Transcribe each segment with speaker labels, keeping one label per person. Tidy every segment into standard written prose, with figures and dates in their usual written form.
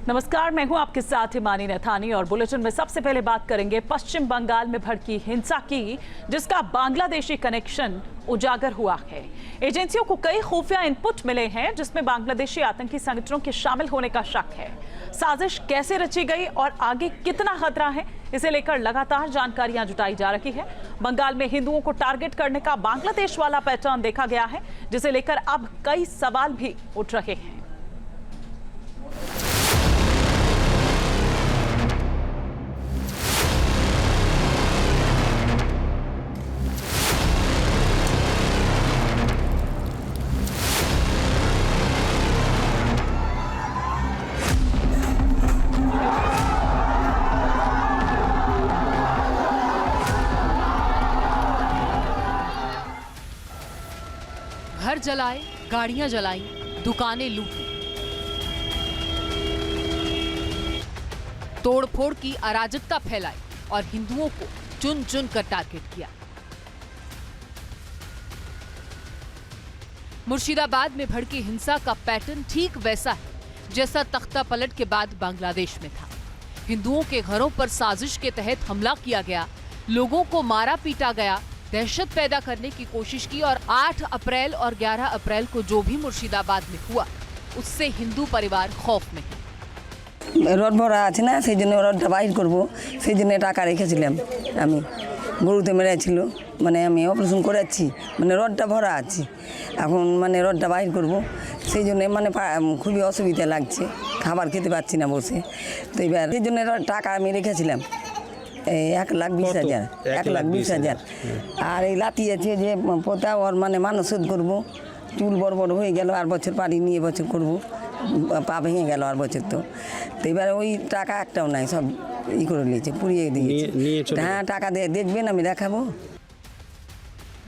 Speaker 1: नमस्कार, मैं हूं आपके साथ हिमानी नैथानी और बुलेटिन में सबसे पहले बात करेंगे पश्चिम बंगाल में भड़की हिंसा की, जिसका बांग्लादेशी कनेक्शन उजागर हुआ है। एजेंसियों को कई खुफिया इनपुट मिले हैं जिसमें बांग्लादेशी आतंकी संगठनों के शामिल होने का शक है। साजिश कैसे रची गई और आगे कितना खतरा है, इसे लेकर लगातार जानकारियां जुटाई जा रही है। बंगाल में हिंदुओं को टारगेट करने का बांग्लादेश वाला पैटर्न देखा गया है, जिसे लेकर अब कई सवाल भी उठ रहे हैं।
Speaker 2: घर जलाए, गाड़ियां जलाई, दुकानें लूटी, तोड़फोड़ की, अराजकता फैलाई और हिंदुओं को चुन चुन कर टारगेट किया। मुर्शिदाबाद में भड़की हिंसा का पैटर्न ठीक वैसा है जैसा तख्ता पलट के बाद बांग्लादेश में था। हिंदुओं के घरों पर साजिश के तहत हमला किया गया, लोगों को मारा पीटा गया, दहशत पैदा करने की कोशिश की और 8 अप्रैल और 11 अप्रैल को जो भी मुर्शिदाबाद में हुआ उससे हिंदू परिवार खौफ में है।
Speaker 3: রড ভরা আছে না, সেই জন্য রডটা বাইর করবো, সেই জন্য টাকা রেখেছিলাম। আমি গরুতে মেরেছিল, মানে আমি অপারেশন করেছি, মানে রডটা ভরা আছে, এখন মানে রডটা বাইর করবো, সেই জন্য মানে খুবই অসুবিধা লাগছে, খাবার খেতে পাচ্ছি না বসে। তো এবার সেই জন্য টাকা আমি রেখেছিলাম 1,20,000, 1,20,000। আর এই লাতি আছে যে পোতা ওর মানে মানসদ করবো, চুল বড় বড় হয়ে গেল, আর বছর পারিনি, এবছর করবো, পা ভেঙে গেল আর বছর। তো এবার ওই টাকা একটাও নাই, সব ই করে নিয়েছে, পুড়িয়ে দিয়েছে। হ্যাঁ, টাকা দেখবেন, আমি দেখাবো।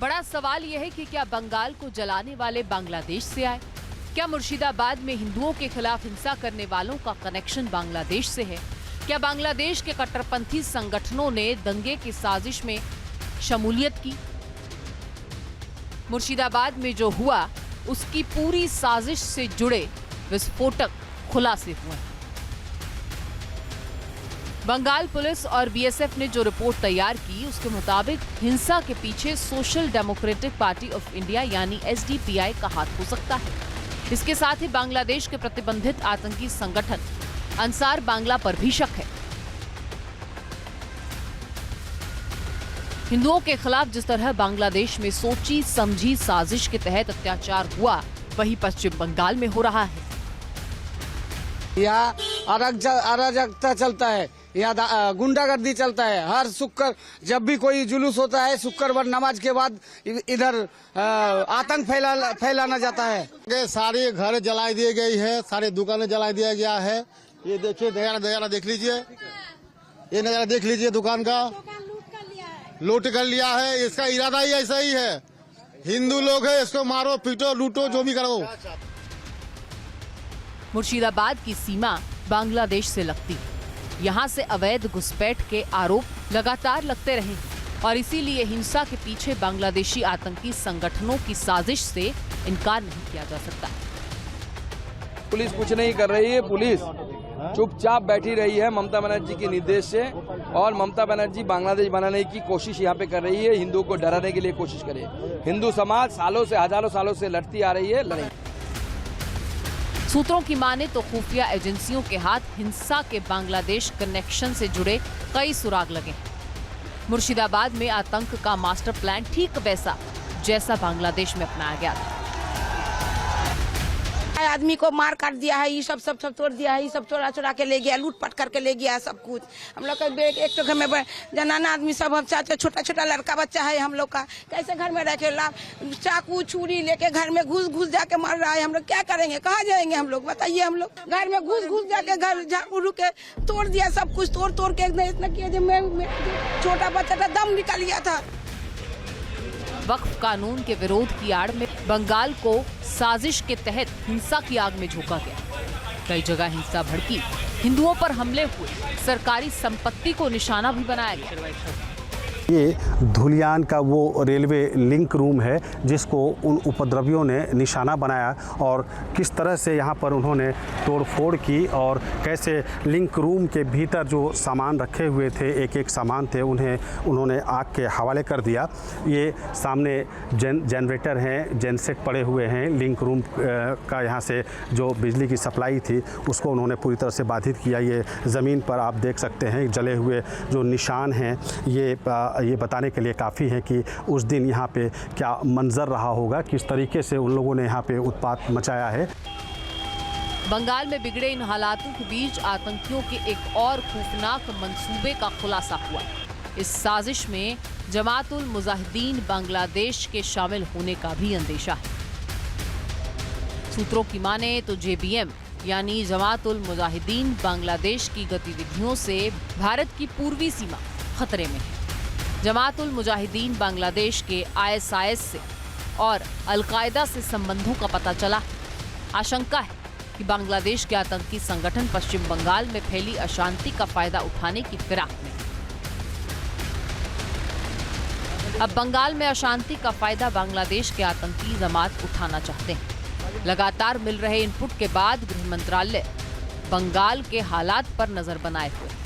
Speaker 2: बड़ा सवाल यह है कि क्या बंगाल को जलाने वाले बांग्लादेश से आए? क्या मुर्शिदाबाद में हिंदुओं के खिलाफ हिंसा करने वालों का कनेक्शन बांग्लादेश से है? क्या बांग्लादेश के कट्टरपंथी संगठनों ने दंगे की साजिश में शमूलियत की? मुर्शिदाबाद में जो हुआ उसकी पूरी साजिश से जुड़े विस्फोटक खुलासे हुए। बंगाल पुलिस और बीएसएफ ने जो रिपोर्ट तैयार की उसके मुताबिक हिंसा के पीछे social democratic party of India यानी एसडीपीआई का हाथ हो सकता है। इसके साथ ही बांग्लादेश के प्रतिबंधित आतंकी संगठन अंसार बांग्ला पर भी शक है। हिंदुओं के खिलाफ जिस तरह बांग्लादेश में सोची समझी साजिश के तहत अत्याचार हुआ, वही पश्चिम बंगाल में हो रहा है।
Speaker 4: यहाँ अराजकता चलता है, यहाँ गुंडागर्दी चलता है। हर शुक्र जब भी कोई जुलूस होता है, शुक्रवार नमाज के बाद इधर आतंक फैलाना जाता है।
Speaker 5: सारे घर जला दिए गई है, सारे दुकानें जला दिया गया है। ये देखिए, नजारा देख लीजिए, ये नजारा देख लीजिए, दुकान का लूट कर लिया है। इसका इरादा ही ऐसा ही है, हिंदू लोग है, इसको मारो पीटो लूटो जो भी करो।
Speaker 2: मुर्शिदाबाद की सीमा बांग्लादेश से लगती है, यहाँ से अवैध घुसपैठ के आरोप लगातार लगते रहे और इसीलिए हिंसा के पीछे बांग्लादेशी आतंकी संगठनों की साजिश से इनकार नहीं किया जा सकता।
Speaker 6: पुलिस कुछ नहीं कर रही है, पुलिस चुपचाप बैठी रही है ममता बनर्जी के निर्देश से, और ममता बनर्जी बांग्लादेश बनाने की कोशिश यहाँ पे कर रही है, हिंदुओं को डराने के लिए कोशिश करे। हिंदू समाज सालों से, हजारों सालों से लड़ती आ रही है, लड़ेगी।
Speaker 2: सूत्रों की माने तो खुफिया एजेंसियों के हाथ हिंसा के बांग्लादेश कनेक्शन से जुड़े कई सुराग लगे हैं। मुर्शिदाबाद में आतंक का मास्टर प्लान ठीक वैसा जैसा बांग्लादेश में अपनाया गया था।
Speaker 7: आदमी को मार काट दिया है, ये सब तोड़ दिया है, ये सब चोरा के ले गया, लूट पाट करके ले गया सब कुछ। हम लोग का एक तो घर में जनाना आदमी सब, हम चाहते छोटा लड़का बच्चा है हम लोग का, कैसे घर में रखे ला, चाकू छुरी लेके घर में घुस जाके मार रहा है। हम लोग क्या करेंगे, कहाँ जाएंगे हम लोग, बताइए। हम लोग घर में घुस जाके घर झाड़ू के तोड़ दिया, सब कुछ तोड़ के इतना किया जो छोटा बच्चा था दम निकल गया था।
Speaker 2: वक्फ कानून के विरोध की आड़ में बंगाल को साजिश के तहत हिंसा की आग में झोंका गया। कई जगह हिंसा भड़की, हिंदुओं पर हमले हुए, सरकारी संपत्ति को निशाना भी बनाया गया।
Speaker 8: ये धुलियान का वो रेलवे लिंक रूम है जिसको उन उपद्रवियों ने निशाना बनाया और किस तरह से यहाँ पर उन्होंने तोड़फोड़ की और कैसे लिंक रूम के भीतर जो सामान रखे हुए थे, एक एक सामान थे, उन्हें उन्होंने आग के हवाले कर दिया। ये सामने जनरेटर हैं, जेनसेट पड़े हुए हैं। लिंक रूम का यहाँ से जो बिजली की सप्लाई थी उसको उन्होंने पूरी तरह से बाधित किया। ये ज़मीन पर आप देख सकते हैं जले हुए जो निशान हैं, ये बताने के लिए काफ़ी है कि उस दिन यहाँ पे क्या मंजर रहा होगा, किस तरीके से उन लोगों ने यहाँ पे उत्पात मचाया है।
Speaker 2: बंगाल में बिगड़े इन हालातों के बीच आतंकियों के एक और खौफनाक मंसूबे का खुलासा हुआ। इस साजिश में जमातुल मुजाहिदीन बांग्लादेश के शामिल होने का भी अंदेशा है। सूत्रों की माने तो JBM यानी जमातुल मुजाहिदीन बांग्लादेश की गतिविधियों से भारत की पूर्वी सीमा खतरे में है। जमातुल मुजाहिदीन बांग्लादेश के ISIS से और अलकायदा से संबंधों का पता चला है। आशंका है कि बांग्लादेश के आतंकी संगठन पश्चिम बंगाल में फैली अशांति का फायदा उठाने की फिराक में। अब बंगाल में अशांति का फायदा बांग्लादेश के आतंकी जमात उठाना चाहते हैं। लगातार मिल रहे इनपुट के बाद गृह मंत्रालय बंगाल के हालात पर नजर बनाए हुए है।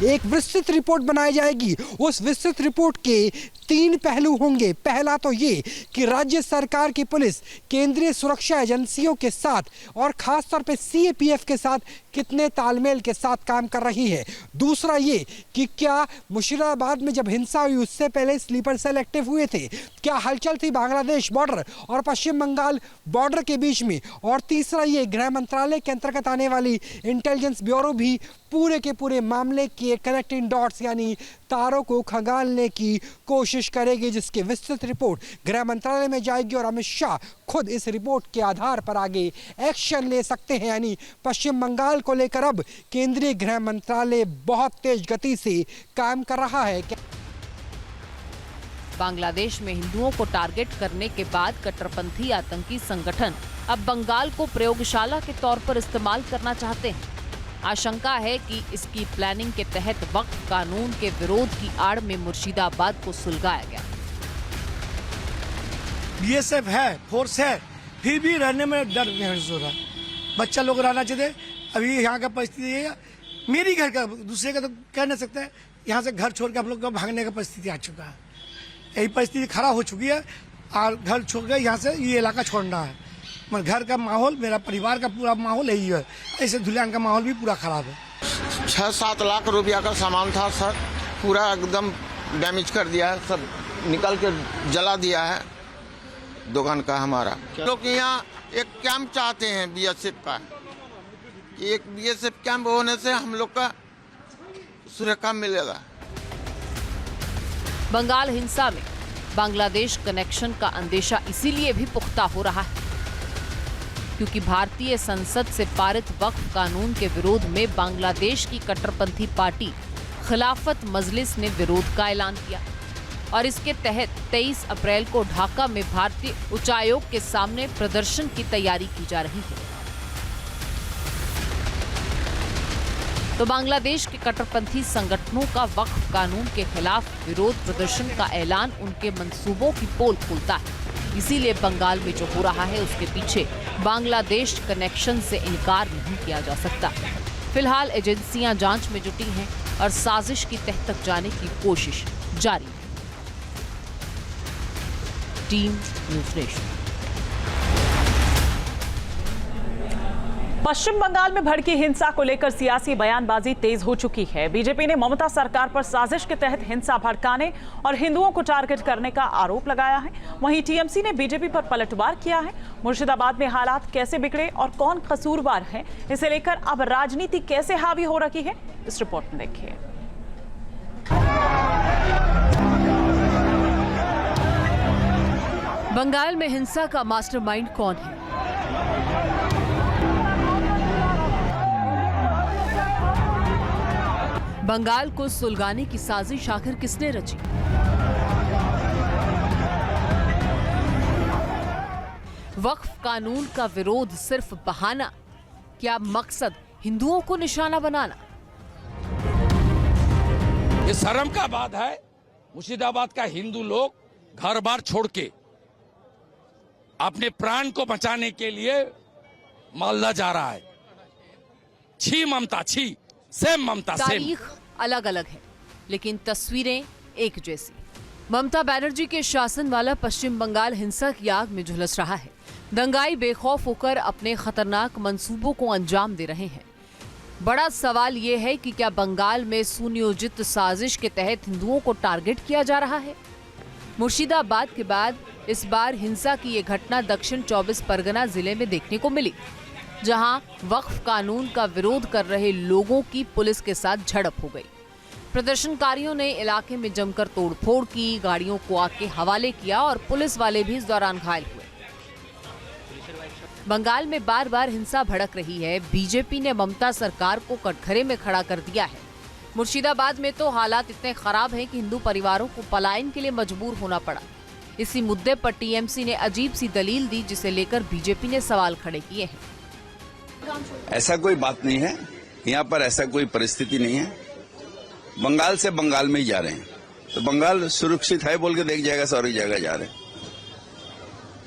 Speaker 9: एक विस्तृत रिपोर्ट बनाई जाएगी। उस विस्तृत रिपोर्ट के 3 पहलू होंगे। पहला तो ये कि राज्य सरकार की पुलिस केंद्रीय सुरक्षा एजेंसियों के साथ और खासतौर पे CAPF के साथ कितने तालमेल के साथ काम कर रही है। दूसरा ये कि क्या मुशीराबाद में जब हिंसा हुई उससे पहले स्लीपर सेल एक्टिव हुए थे, क्या हलचल थी बांग्लादेश बॉर्डर और पश्चिम बंगाल बॉर्डर के बीच में। और तीसरा ये गृह मंत्रालय के अंतर्गत आने वाली इंटेलिजेंस ब्यूरो भी पूरे के पूरे मामले के कनेक्टिंग डॉट्स यानी तारों को खंगालने की कोशिश करेगी, जिसकी विस्तृत रिपोर्ट गृह मंत्रालय में जाएगी और अमित शाह खुद इस रिपोर्ट के आधार पर आगे एक्शन ले सकते हैं। यानी पश्चिम बंगाल को लेकर अब केंद्रीय गृह मंत्रालय बहुत तेज गति से काम कर रहा है।
Speaker 2: बांग्लादेश में हिंदुओं को टारगेट करने के बाद कट्टरपंथी आतंकी संगठन अब बंगाल को प्रयोगशाला के तौर पर इस्तेमाल करना चाहते हैं। आशंका है कि इसकी प्लानिंग के तहत वक्फ कानून के विरोध की आड़ में मुर्शिदाबाद को सुलगाया गया।
Speaker 10: BSF है, फोर्स है, फिर भी रहने में डर महसूस हो रहा है। बच्चा लोग रहना चाहिए। अभी यहाँ का परिस्थिति है, मेरी घर का, दूसरे का तो कह नहीं सकते। यहाँ से घर छोड़ के हम लोग का भागने का परिस्थिति आ चुका है। यही परिस्थिति खराब हो चुकी है और घर छोड़ के यहाँ से ये इलाका छोड़ना है। मगर घर का माहौल, मेरा परिवार का पूरा माहौल यही है। ऐसे धुलियान का माहौल भी पूरा खराब है।
Speaker 11: 6-7 लाख रुपया का सामान था सर, पूरा एकदम डैमेज कर दिया है, सब निकल के जला दिया है दुकान का हमारा। लोग यहाँ एक कैंप चाहते हैं BSF का, कि एक BSF कैंप होने से हम लोग का सुरक्षा मिलेगा।
Speaker 2: बंगाल हिंसा में बांग्लादेश कनेक्शन का अंदेशा इसीलिए भी पुख्ता हो रहा है क्योंकि भारतीय संसद से पारित वक्फ कानून के विरोध में बांग्लादेश की कट्टरपंथी पार्टी खिलाफत मजलिस ने विरोध का ऐलान किया और इसके तहत 23 अप्रैल को ढाका में भारतीय उच्चायोग के सामने प्रदर्शन की तैयारी की जा रही है। तो बांग्लादेश के कट्टरपंथी संगठनों का वक्फ कानून के खिलाफ विरोध प्रदर्शन का ऐलान उनके मंसूबों की पोल खोलता है। इसीलिए बंगाल में जो हो रहा है उसके पीछे बांग्लादेश कनेक्शन से इनकार नहीं किया जा सकता। फिलहाल एजेंसियां जांच में जुटी हैं और साजिश की तह तक जाने की कोशिश जारी है। Team News Nation.
Speaker 1: Paschim Bangal में भड़की हिंसा को लेकर सियासी बयानबाजी तेज हो चुकी है। बीजेपी ने ममता सरकार पर साजिश के तहत हिंसा भड़काने और हिंदुओं को टारगेट करने का आरोप लगाया है। वहीं टीएमसी ने बीजेपी पर पलटवार किया है। मुर्शिदाबाद में हालात कैसे बिगड़े और कौन कसूरवार है, इसे लेकर अब राजनीति कैसे हावी हो रही है, इस रिपोर्ट में देखिए।
Speaker 2: बंगाल में हिंसा का मास्टरमाइंड कौन है? बंगाल को सुलगाने की साजिश आखिर किसने रची? वक्फ कानून का विरोध सिर्फ बहाना, क्या मकसद हिंदुओं को निशाना बनाना?
Speaker 12: ये शर्म का बात है, मुर्शिदाबाद का हिंदू लोग घर बार छोड़ के अपने प्राण को बचाने के लिए मालदा जा रहा है। छी ममता, छी, सेम ममता, सेम।
Speaker 2: तारीख अलग अलग है लेकिन तस्वीरें एक जैसी। ममता बनर्जी के शासन वाला पश्चिम बंगाल हिंसा की आग में झुलस रहा है। दंगाई बेखौफ होकर अपने खतरनाक मंसूबों को अंजाम दे रहे हैं। बड़ा सवाल ये है कि क्या बंगाल में सुनियोजित साजिश के तहत हिंदुओं को टारगेट किया जा रहा है? मुर्शिदाबाद के बाद इस बार हिंसा की ये घटना दक्षिण 24 परगना जिले में देखने को मिली, जहां वक्फ कानून का विरोध कर रहे लोगों की पुलिस के साथ झड़प हो गई। प्रदर्शनकारियों ने इलाके में जमकर तोड़फोड़ की, गाड़ियों को आग के हवाले किया और पुलिस वाले भी इस दौरान घायल हुए। बंगाल में बार बार हिंसा भड़क रही है। बीजेपी ने ममता सरकार को कटघरे में खड़ा कर दिया है। मुर्शिदाबाद में तो हालात इतने खराब हैं कि हिंदू परिवारों को पलायन के लिए मजबूर होना पड़ा। इसी मुद्दे पर टीएमसी ने अजीब सी दलील दी, जिसे लेकर बीजेपी ने सवाल खड़े किए हैं।
Speaker 13: ऐसा कोई बात नहीं है, यहाँ पर ऐसा कोई परिस्थिति नहीं है। बंगाल से बंगाल में ही जा रहे हैं, तो बंगाल सुरक्षित है बोल के देख जाएगा, सारी जगह जा रहे हैं,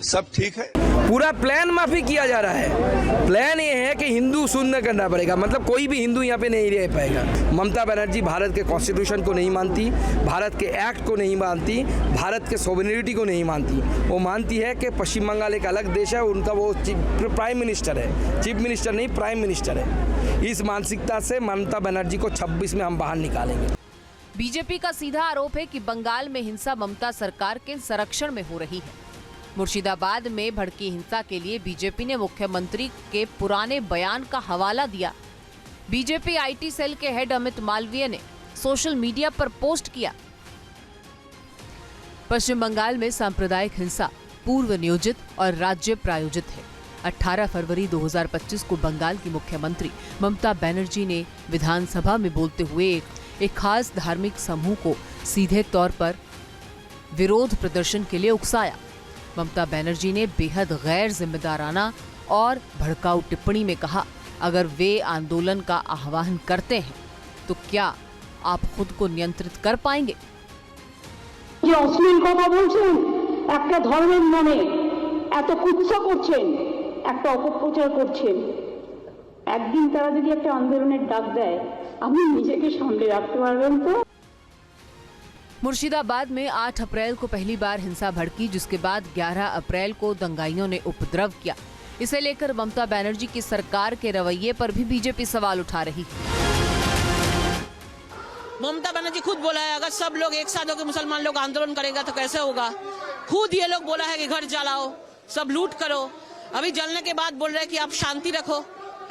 Speaker 13: सब ठीक है।
Speaker 6: पूरा प्लान माफी किया जा रहा है। प्लान ये है कि हिंदू शून्य करना पड़ेगा, मतलब कोई भी हिंदू यहाँ पे नहीं रह पाएगा। ममता बनर्जी भारत के कॉन्स्टिट्यूशन को नहीं मानती, भारत के एक्ट को नहीं मानती, भारत के सोवरेनिटी को नहीं मानती। वो मानती है कि पश्चिम बंगाल एक अलग देश है, उनका वो प्राइम मिनिस्टर है, चीफ मिनिस्टर नहीं प्राइम मिनिस्टर है। इस मानसिकता से ममता बनर्जी को 26 में हम बाहर निकालेंगे।
Speaker 2: बीजेपी का सीधा आरोप है कि बंगाल में हिंसा ममता सरकार के संरक्षण में हो रही है। मुर्शिदाबाद में भड़की हिंसा के लिए बीजेपी ने मुख्यमंत्री के पुराने बयान का हवाला दिया। बीजेपी आईटी सेल के हेड अमित मालवीय ने सोशल मीडिया पर पोस्ट किया। पश्चिम बंगाल में सांप्रदायिक हिंसा पूर्व नियोजित और राज्य प्रायोजित है। 18 फरवरी 2025 को बंगाल की मुख्यमंत्री ममता बनर्जी ने विधानसभा में बोलते हुए एक खास धार्मिक समूह को सीधे तौर पर विरोध प्रदर्शन के लिए उकसाया। ममता बनर्जी ने बेहद गैर जिम्मेदाराना और भड़काऊ टिप्पणी में कहा, अगर वे आंदोलन का आह्वान करते हैं तो क्या आप खुद को नियंत्रित कर पाएंगे?
Speaker 14: যে অশ্লীল কথা বলছেন, একটা ধর্মের নামে এত কুৎসা করছেন, একটা অপপ্রচার করছেন, একদিন তারা যদি একটা আন্দোলনের ডাক দেয়, আপনি নিজেকে সামলে রাখতে পারবেন তো?
Speaker 2: मुर्शिदाबाद में 8 अप्रैल को पहली बार हिंसा भड़की, जिसके बाद 11 अप्रैल को दंगाइयों ने उपद्रव किया। इसे लेकर ममता बनर्जी की सरकार के रवैये पर भी बीजेपी सवाल उठा रही है।
Speaker 7: ममता बनर्जी खुद बोला है, अगर सब लोग एक साथ होकर मुसलमान लोग आंदोलन करेंगे तो कैसे होगा। खुद ये लोग बोला है कि घर जलाओ, सब लूट करो। अभी जलने के बाद बोल रहे हैं कि आप शांति रखो।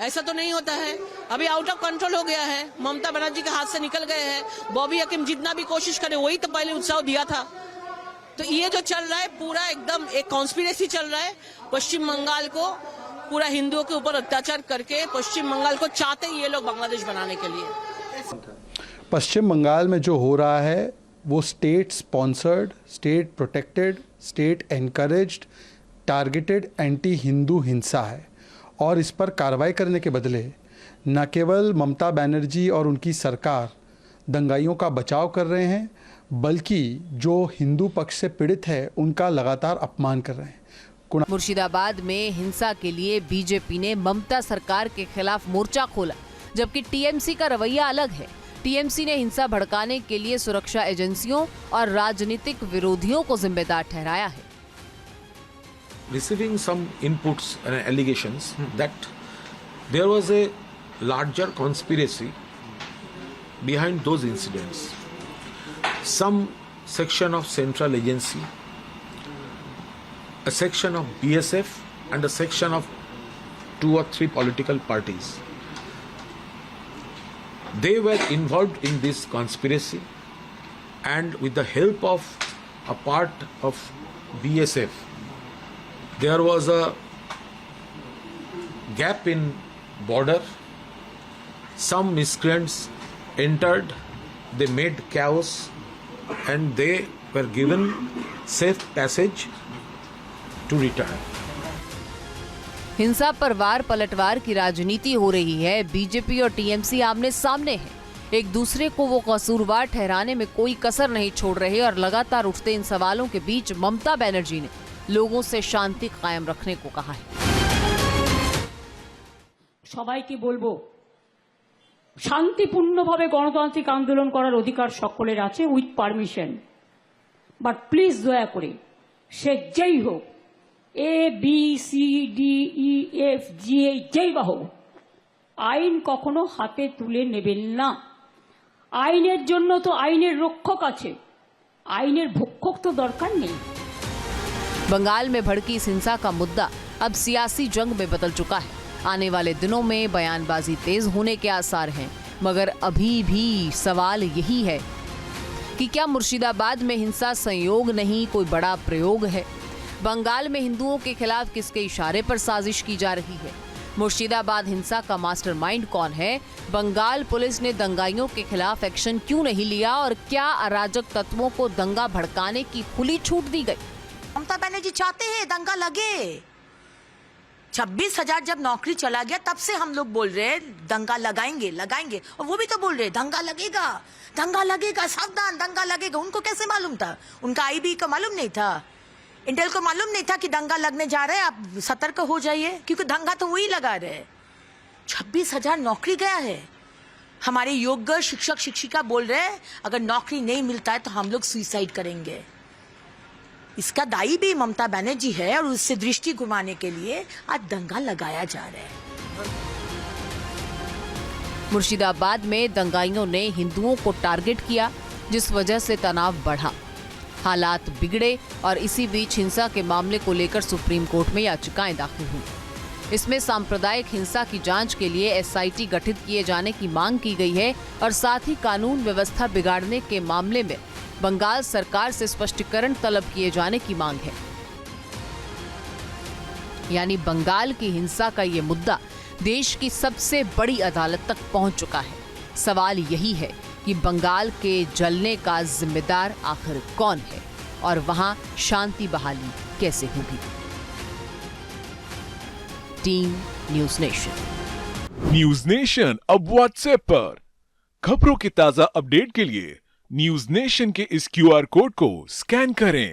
Speaker 7: ऐसा तो नहीं होता है। अभी आउट ऑफ कंट्रोल हो गया है, ममता बनर्जी के हाथ से निकल गए हैं। बॉबी हकीम जितना भी कोशिश करे, वही तो पहले उत्साह दिया था। तो ये जो चल रहा है पूरा एकदम एक कॉन्स्पिरेसी चल रहा है। पश्चिम बंगाल को पूरा हिंदुओं के ऊपर अत्याचार करके पश्चिम बंगाल को चाहते ही ये लोग बांग्लादेश बनाने के लिए।
Speaker 15: पश्चिम बंगाल में जो हो रहा है वो state sponsored, state protected, state encouraged, targeted anti Hindu हिंसा है। और इस पर कार्रवाई करने के बदले न केवल ममता बनर्जी और उनकी सरकार दंगाइयों का बचाव कर रहे हैं, बल्कि जो हिंदू पक्ष से पीड़ित है उनका लगातार अपमान कर रहे हैं।
Speaker 2: मुर्शिदाबाद में हिंसा के लिए बीजेपी ने ममता सरकार के खिलाफ मोर्चा खोला, जबकि टीएमसी का रवैया अलग है। टीएमसी ने हिंसा भड़काने के लिए सुरक्षा एजेंसियों और राजनीतिक विरोधियों को जिम्मेदार ठहराया है।
Speaker 16: Receiving some inputs and allegations that there was a larger conspiracy behind those incidents. Some section of central agency, a section of BSF and a section of 2 or 3 political parties. They were involved in this conspiracy, and with the help of a part of BSF, there was a gap in border. Some miscreants entered, they made chaos, and they were given safe passage to return.
Speaker 2: हिंसा पर वार पलटवार की राजनीति हो रही है। BJP और TMC आमने सामने हैं। एक दूसरे को वो कसूरवार ठहराने में कोई कसर नहीं छोड़ रहे और लगातार उठते इन सवालों के बीच ममता बनर्जी ने लोगों से शांति कायम रखने को कहा है।
Speaker 14: সবাইকে বলবো শান্তিপূর্ণভাবে গণতান্ত্রিক আন্দোলন করার অধিকার সকলের আছে উইথ পারমিশন, বাট প্লিজ দয়া করে সে যেই হোক, ABCDEFG যেই বা হোক, আইন কখনো হাতে তুলে নেবেন না। আইনের জন্য তো আইনের রক্ষক আছে, আইনের ভক্ষক তো দরকার নেই।
Speaker 2: बंगाल में भड़की इस हिंसा का मुद्दा अब सियासी जंग में बदल चुका है। आने वाले दिनों में बयानबाजी तेज होने के आसार हैं, मगर अभी भी सवाल यही है कि क्या मुर्शिदाबाद में हिंसा संयोग नहीं कोई बड़ा प्रयोग है? बंगाल में हिंदुओं के खिलाफ किसके इशारे पर साजिश की जा रही है? मुर्शिदाबाद हिंसा का मास्टरमाइंड कौन है? बंगाल पुलिस ने दंगाइयों के खिलाफ एक्शन क्यों नहीं लिया और क्या अराजक तत्वों को दंगा भड़काने की खुली छूट दी गई?
Speaker 17: ममता बनर्जी चाहते हैं दंगा लगे। 26,000 जब नौकरी चला गया तब से हम लोग बोल रहे हैं दंगा लगाएंगे लगाएंगे, और वो भी तो बोल रहे दंगा लगेगा सावधान दंगा लगेगा। उनको कैसे मालूम था? उनका आईबी को मालूम नहीं था, इंटेल को मालूम नहीं था कि दंगा लगने जा रहा है, आप सतर्क हो जाइए, क्योंकि दंगा तो वही लगा रहे। 26,000 नौकरी गया है। हमारे योग्य शिक्षक शिक्षिका बोल रहे हैं अगर नौकरी नहीं मिलता है तो हम लोग सुसाइड करेंगे। इसका दायी भी ममता बनर्जी है और उससे दृष्टि घुमाने के लिए आज दंगा लगाया जा रहा है।
Speaker 2: मुर्शिदाबाद में दंगाइयों ने हिंदुओं को टारगेट किया, जिस वजह से तनाव बढ़ा, हालात बिगड़े और इसी बीच हिंसा के मामले को लेकर सुप्रीम कोर्ट में याचिकाएं दाखिल हुई। इसमें सांप्रदायिक हिंसा की जांच के लिए SIT गठित किए जाने की मांग की गई है और साथ ही कानून व्यवस्था बिगाड़ने के मामले में बंगाल सरकार से स्पष्टीकरण तलब किए जाने की मांग है। यानी बंगाल की हिंसा का ये मुद्दा देश की सबसे बड़ी अदालत तक पहुंच चुका है। सवाल यही है कि बंगाल के जलने का जिम्मेदार आखिर कौन है और वहां शांति बहाली कैसे होगी? Team news nation.
Speaker 18: News nation अब व्हाट्सएप पर खबरों के ताजा अपडेट के लिए न्यूज नेशन के इस QR कोड को स्कैन करें।